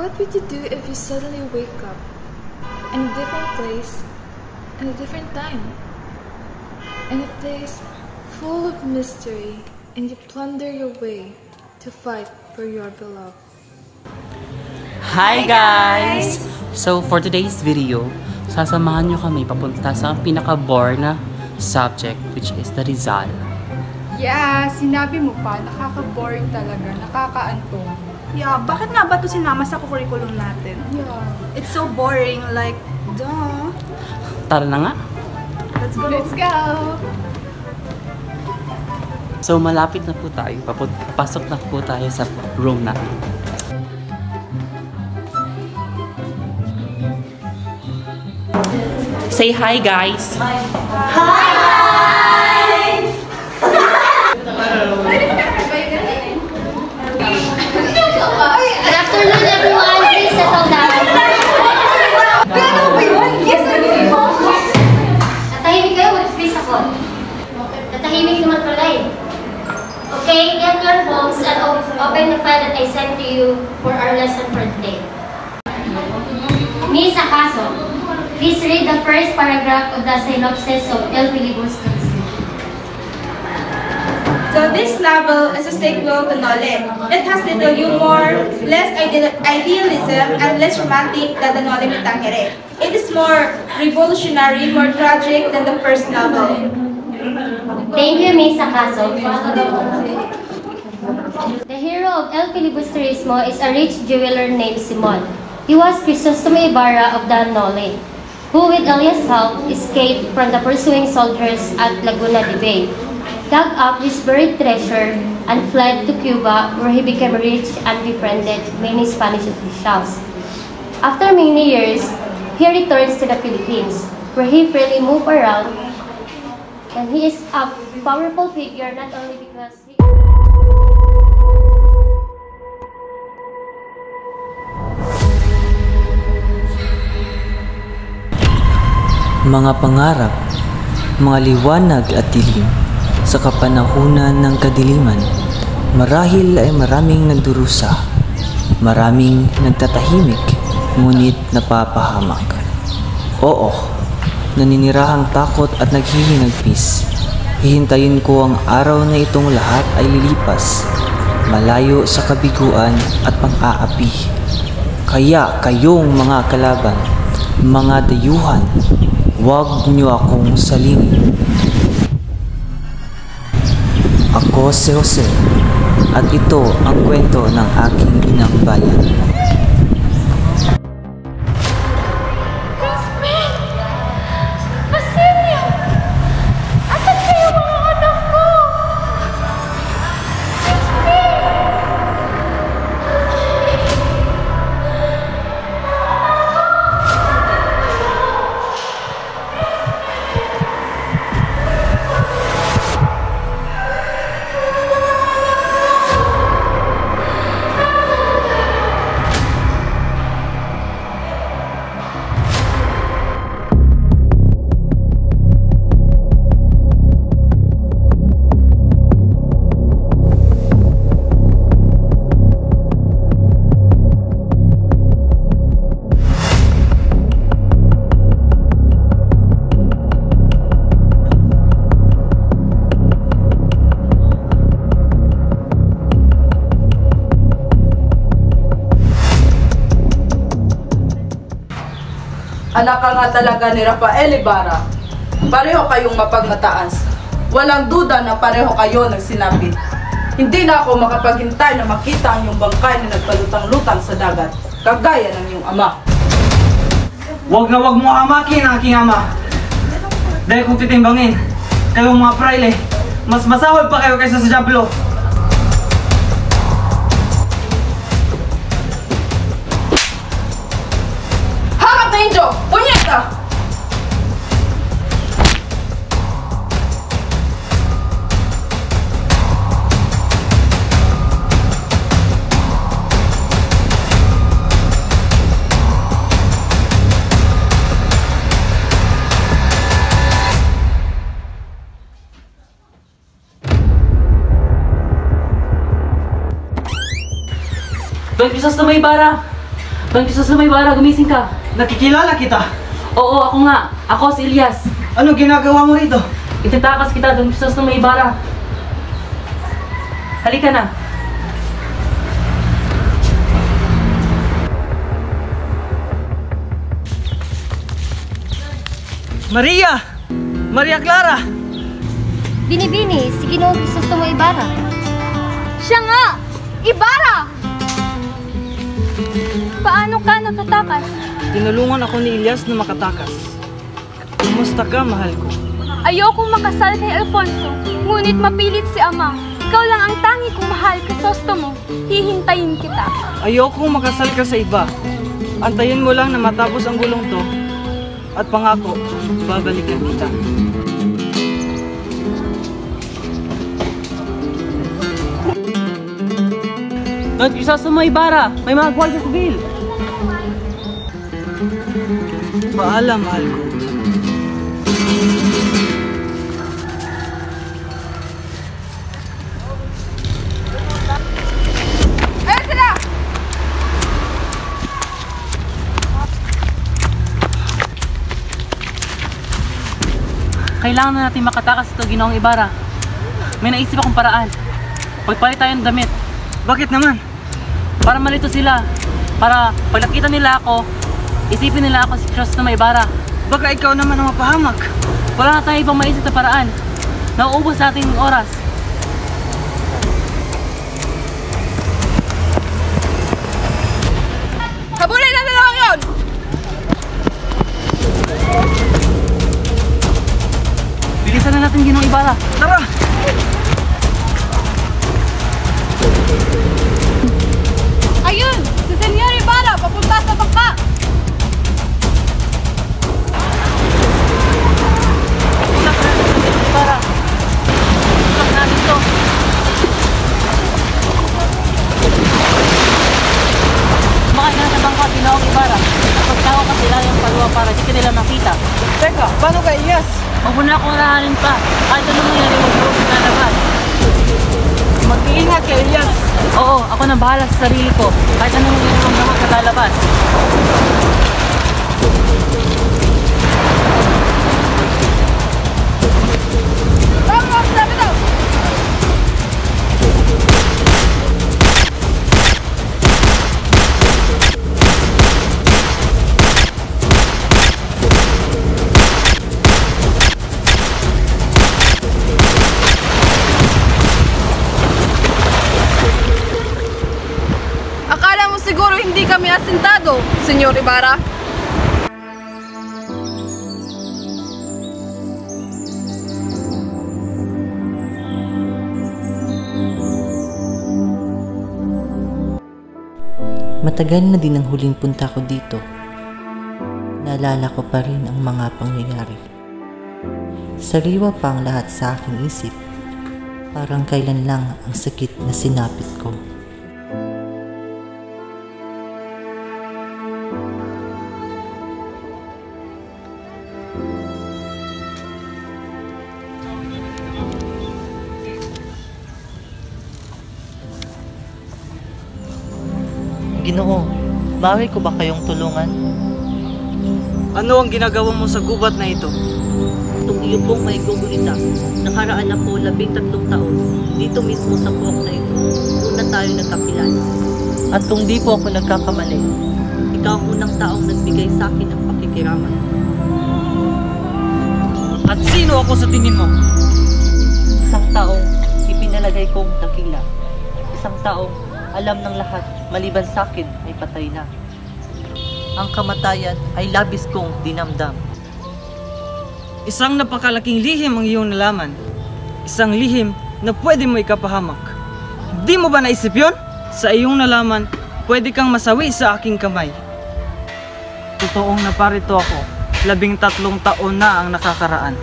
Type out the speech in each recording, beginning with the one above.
What would you do if you suddenly wake up in a different place and a different time? In a place full of mystery, and you plunder your way to fight for your beloved. Hi guys! So for today's video, sasamahan nyo kami papunta sa pinaka-bore na subject, which is the Rizal. Yeah, sinabi mo pa, nakaka-boring talaga, nakakaantong. Yeah, bakit nga ba ito sinama sa curriculum natin? Yeah. It's so boring, like, duh. Tara na nga! Let's go! Let's go! So malapit na po tayo, papasok na po tayo sa room natin. Say hi guys! Hi! Good afternoon everyone, please settle down. Yes, Natahimik kayo, mag-please ako. Natahimik naman pala eh. Okay, get your books and open the file that I sent to you for our lesson for today. Miss Akaso, please read the first paragraph of the synopsis of El Filibuster. So this novel is a sequel to Nole. It has little humor, less idealism, and less romantic than the Nole Mitangere. It is more revolutionary, more tragic than the first novel. Thank you, Miss Akaso. The hero of El Filibusterismo is a rich jeweler named Simon. He was Crisostomo Ibarra of the Nole, who with Elias' help escaped from the pursuing soldiers at Laguna de Bay, dug up his buried treasure, and fled to Cuba, where he became rich and befriended many Spanish officials. After many years, he returns to the Philippines, where he freely moves around, and he is a powerful figure not only because he... Mga pangarap, mga liwanag at dilim. Sa kapanahunan ng kadiliman, marahil ay maraming nagdurusa, maraming nagtatahimik, ngunit napapahamak. Oo, naninirahang takot at naghihinagpis. Hihintayin ko ang araw na itong lahat ay lilipas, malayo sa kabiguan at pang-aapi. Kaya kayong mga kalaban, mga dayuhan, huwag niyo akong salingin. Ako si Jose, at ito ang kwento ng aking inang bayan. Anak ka nga talaga ni Rafael Ibarra. Pareho kayong mapagmataas. Walang duda na pareho kayo nagsinapit. Hindi na ako makapaghintay na makita ang iyong bangkay na nagpalutang-lutang sa dagat, kagaya ng iyong ama. Huwag na huwag mo amakin ang aking ama. Dahil kung titimbangin, kayong mga praile, mas masahol pa kayo kaysa sa Diablo. Hamak na Indio! Punyeta! Don Crisostomo Ibarra, Don Jesus Ibarra, gumising ka. Nakikilala kita. Oo, ako nga. Ako si Elias. Ano ginagawa mo rito? Itatakas kita, Don Jesus Ibarra. Halika na. Maria! Maria Clara! Binibini, si Ginoong Crisostomo Ibarra. Siya nga! Ibarra! Paano ka nakatakas? Tinulungan ako ni Elias na makatakas. Kumusta ka, mahal ko? Ayokong makasal kay Alfonso, ngunit mapilit si Ama. Ikaw lang ang tangi kong mahal, Crisostomo. Hihintayin kita. Ayokong makasal ka sa iba. Antayin mo lang na matapos ang gulong to. At pangako, babalikan kita. Don Crisostomo Ibarra, may mga gwardiya sibil. Paalam, mahal ko. Ayun sila! Kailangan na natin makatakas ito, Ginoong Ibarra. May naisip akong paraan. Pagpalit tayo ng damit. Bakit naman? Para malito sila. Para pag nakita nila ako, isipin nila ako si Crisostomo Ibarra. Baka ikaw naman ang mapahamak. Wala na tayong ibang maisip na paraan. Nauubos natin yung oras. Habulin na dalawang yon! Bilisan na natin, Ginoong Ibarra. Tara! Ayun! Si Senyor Ibarra, papunta sa bangka! Tulak na natin, Ginoong Ibarra. Tulak natin ito. Sumakay ka na sa bangka, Ginoong Ibarra. Napagtawa ka sila yung paluwa para di ka nila makita. Teka, paano ka, Elias? Huwag mo na akong rahalin pa. Kahit anong nangyari, huwag mo akong lalabas. Mag-iingat ka, Elias. Oo, ako na bahala sa sarili ko. Kahit anong nangyari, huwag mo akong lalabas. Vamos, rápido! Akala mo siguro hindi kami asintado, Senyor Ibarra? Matagal na din ang huling punta ko dito. Naalala ko pa rin ang mga pangyayari. Sariwa pa ang lahat sa aking isip. Parang kailan lang ang sakit na sinapit ko. Ginoo, maaari ko ba kayong tulungan? Ano ang ginagawa mo sa gubat na ito? Itong iyo pong may gugulita, nakaraan na po 13 taon, dito mismo sa puwak na ito, una tayo nagkakilala. At kung di po ako nagkakamali, Ikaw ang unang taong nagbigay sa akin ng pakikiraman. At sino ako sa tingin mo? Isang taong ipinalagay kong dakila. Isang taong alam ng lahat, maliban sa akin ay patay na. ang kamatayan ay labis kong dinamdam. Isang napakalaking lihim ang iyong nalaman. Isang lihim na pwede mo ikapahamak. Di mo ba naisip yun? Sa iyong nalaman, pwede kang masawi sa aking kamay. Totoong naparito ako, 13 taon na ang nakakaraan.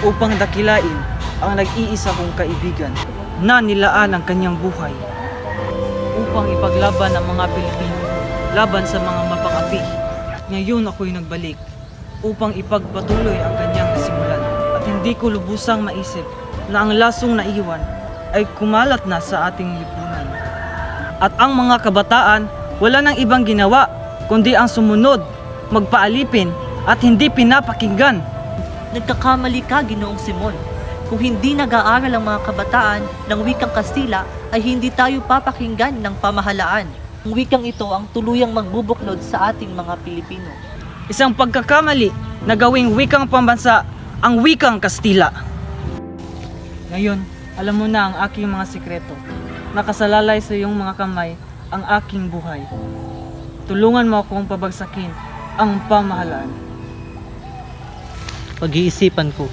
Upang dakilain ang nag-iisa kong kaibigan na nilaan ang kanyang buhay. Upang ipaglaban ang mga Pilipino laban sa mga mapang-api. Ngayon ako'y nagbalik upang ipagpatuloy ang kanyang nasimulan. At hindi ko lubusang maisip na ang lasong naiwan ay kumalat na sa ating lipunan. At ang mga kabataan wala nang ibang ginawa kundi ang sumunod, magpaalipin at hindi pinapakinggan. Nagkakamali ka, Ginoong Simon. Kung hindi nag-aaral ang mga kabataan ng wikang Kastila, ay hindi tayo papakinggan ng pamahalaan. Ang wikang ito ang tuluyang magbubuklod sa ating mga Pilipino. Isang pagkakamali na gawing wikang pambansa ang wikang Kastila. Ngayon, alam mo na ang aking mga sikreto. Nakasalalay sa iyong mga kamay ang aking buhay. Tulungan mo akong pabagsakin ang pamahalaan. Pag-iisipan ko.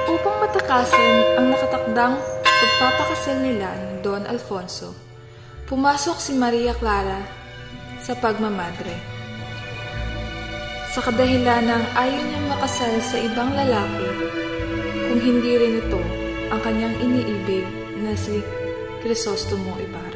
Upang matakasan ang nakatakdang pagpapakasal nila ni Don Alfonso, pumasok si Maria Clara sa pagmamadre. Sa kadahilanang ayaw niyang makasal sa ibang lalaki kung hindi rin ito ang kanyang iniibig na si Crisostomo Ibarra.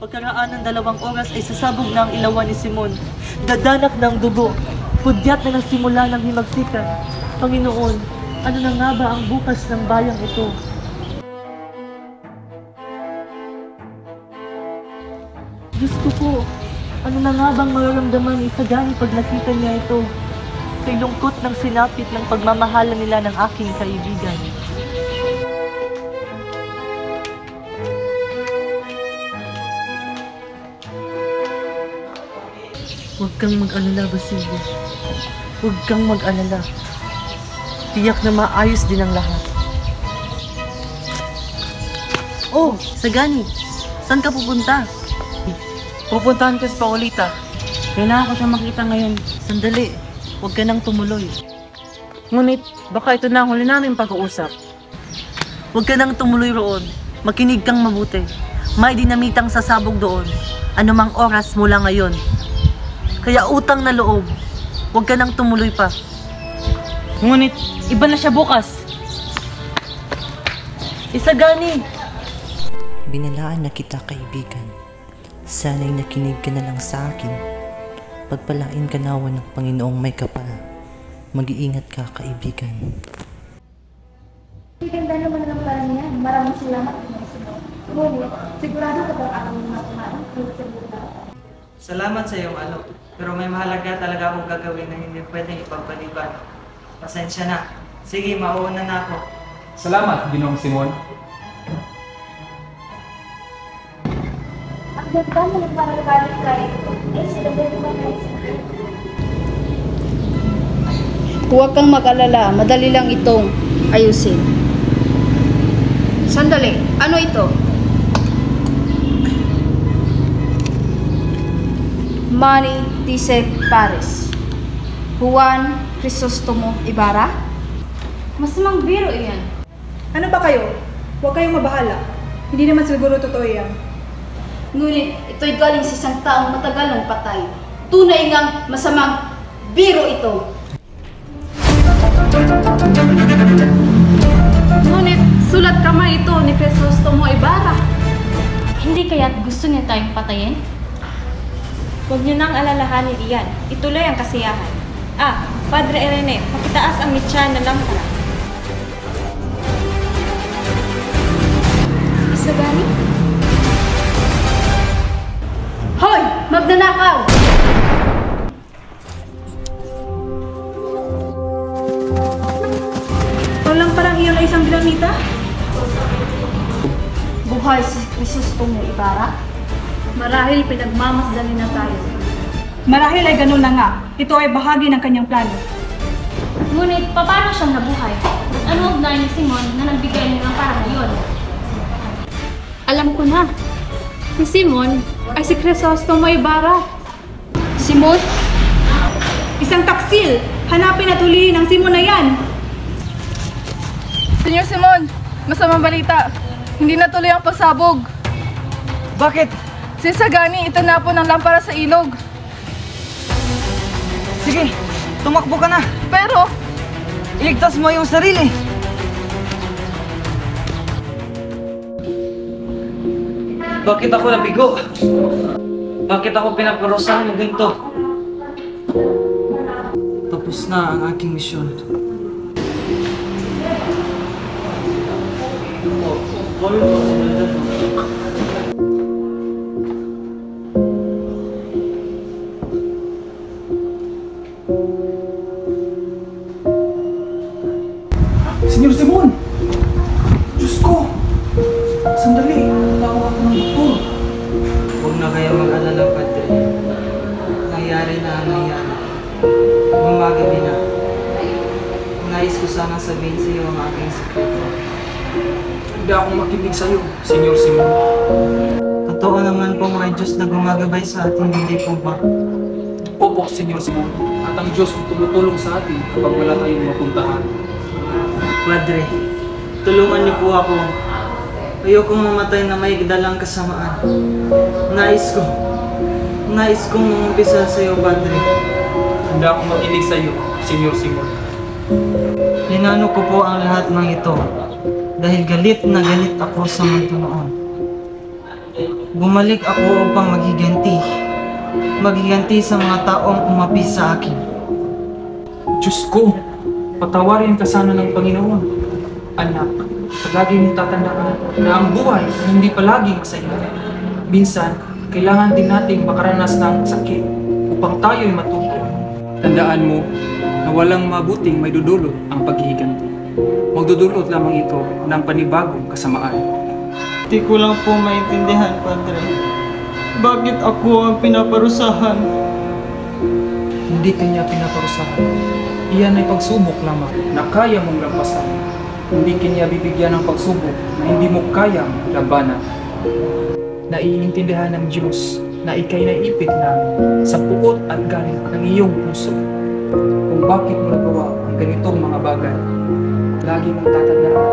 Pagkaraan ng 2 oras ay sasabog na ang ilawan ni Simon. Dadanak ng dugo. Pudyat na nagsimula ng himagsikan. Panginoon, ano na nga ba ang bukas ng bayang ito? Diyos ko, ano na nga bang mararamdaman ni Sagani pag nakita niya ito? Kay lungkot ng sinapit ng pagmamahalan nila ng aking kaibigan. Huwag kang mag-alala, Basilio. Huwag kang mag-alala. Tiyak na maayos din ang lahat. Oh, Sagani! Saan ka pupunta? Pupuntahan ko si Paulita. Kailangan ko siya makita ngayon. Sandali. Huwag ka nang tumuloy. Ngunit, baka ito na ang huli namin pag-uusap. Huwag ka nang tumuloy roon. Makinig kang mabuti. May dinamitang sasabog doon. Anumang oras mula ngayon. Kaya utang na loob. Huwag ka nang tumuloy pa. Ngunit, iba na siya bukas. Isagani! Binalaan na kita, kaibigan. Sana'y nakinig ka na lang sa akin. Pagpalain ka nawa ng Panginoong may kapal. Mag-iingat ka, kaibigan. Ganda naman ng plan niya. Maraming salamat. Ngunit, sigurado ka bang ang mga kumain? Salamat sa iyong alok. Pero may mahalaga talaga akong gagawin na hindi pwedeng ipagpaliban. Pasensya na. Sige, mauuna na ako. Salamat, Ginoong Simon. Ang ganda na nagparagalit tayo. Sila din naman ay Huwag kang mag-alala, madali lang itong ayusin. Sandali, ano ito? Manny Tisek Paris. Juan Crisostomo Ibarra. Masamang biro iyan. Ano ba kayo? Huwag kayong mabahala. Hindi naman siguro totoo yan. Ngunit ito'y galing sa isang taong matagal ng patay. Tunay ngang masamang biro ito. Ngunit sulat kamay ito ni Crisostomo Ibarra. Hindi kaya't gusto niya tayong patayin? Huwag niyo nang alalahanin iyan. Ituloy ang kasiyahan. Padre Irene, pakitaas ang mitya na lampara. Isagani? Hoy! Magnanakaw! Walang parang iyon ay isang dinamita? Buhay si Crisostomo Ibarra? Marahil pinagmamasdali na tayo. Marahil ay ganun na nga. Ito ay bahagi ng kanyang plano. Ngunit, paano siyang nabuhay? Ano ugnayan ni Simon na nagbigay niya ng parang iyon? Alam ko na. Si Simon ay si Crisostomo Ibarra. Simon, isang taksil. Hanapin at hulihin ang Simon na yan. Senyor Simon, masamang balita. Hindi natuloy ang pagsabog. Bakit? Si Sagani itinapon ng lampara sa ilog. Sige, tumakbo ka na. Pero, Iligtas mo yung sarili. Bakit ako nabigo? Bakit ako pinaparusahan ng ganito? Tapos na ang aking misyon. Senyor Simon! Diyos ko! Sandali, tawag ako ng doktor. Huwag na kayo mag-alala, Padre. Nangyari na ang nangyari. Gumagabi na. Nais ko sana sabihin sa iyo ang aking sikreto. Hindi ako makinig sa iyo, Senyor Simon. Totoo naman pong may Diyos na gumagabay sa atin, hindi po ba? Opo, Senyor Simon. At ang Diyos ang tumutulong sa atin kapag wala tayong mapuntahan. Padre, tulungan niyo po ako. Ayokong mamatay na may dalang kasamaan. Nais kong umpisa sa iyo, Padre. Hindi ako makinig sa iyo, Senyor Simon. Linano ko po ang lahat ng ito dahil galit na galit ako sa mundo noon. Bumalik ako upang maghiganti sa mga taong umapi sa akin. Diyos ko, patawarin ka sana ng Panginoon. Anak, lagi mong tatandaan na ang buhay ay hindi palaging masaya. Minsan, kailangan din nating makaranas ng sakit upang tayo'y matuto. Tandaan mo na walang mabuting may dudulot ang paghihiganti. Magdudulot lamang ito ng panibagong kasamaan. Hindi ko lang po maintindihan, Padre. Bakit ako ang pinaparusahan? Hindi ka niya pinaparusahan. Iyan ay pagsubok lamang na kaya mong lampasan. Hindi ka niya bibigyan ng pagsubok na hindi mo kayang labanan. Naiintindihan ng Diyos na ikay naipit namin sa puot at galit ng iyong puso. Kung bakit mo nagawa ang ganitong mga bagay, lagi mong tatandaan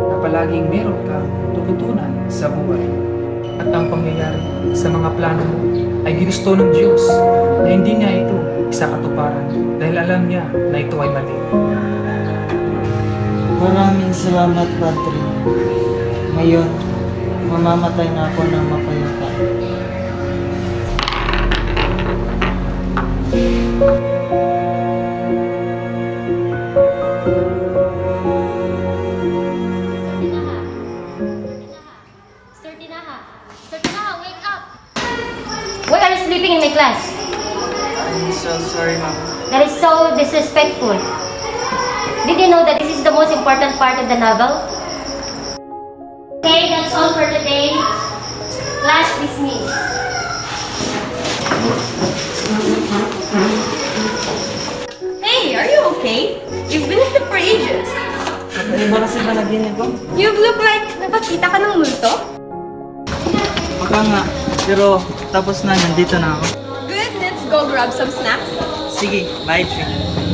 na palaging meron kang tututunan sa buhay. At ang pangyayari sa mga plano mo ay ginusto ng Diyos na hindi niya ito isakatuparan dahil alam niya na ito ay mali. Maraming salamat, Padre. Ngayon, mamamatay na ako ng mapayapa. Sir Tinaha, wake up! Why are you sleeping in my class? I'm so sorry, Ma'am. That is so disrespectful. Did you know that this is the most important part of the novel? Okay, that's all for today. Class dismissed. Hey, are you okay? You've been asleep for ages. Iba kasi ba naginip ko? You look like nakakita ka ng multo. Baka nga, pero tapos na, nandito na ako. Good, let's go grab some snacks. Sige, bye, Tree.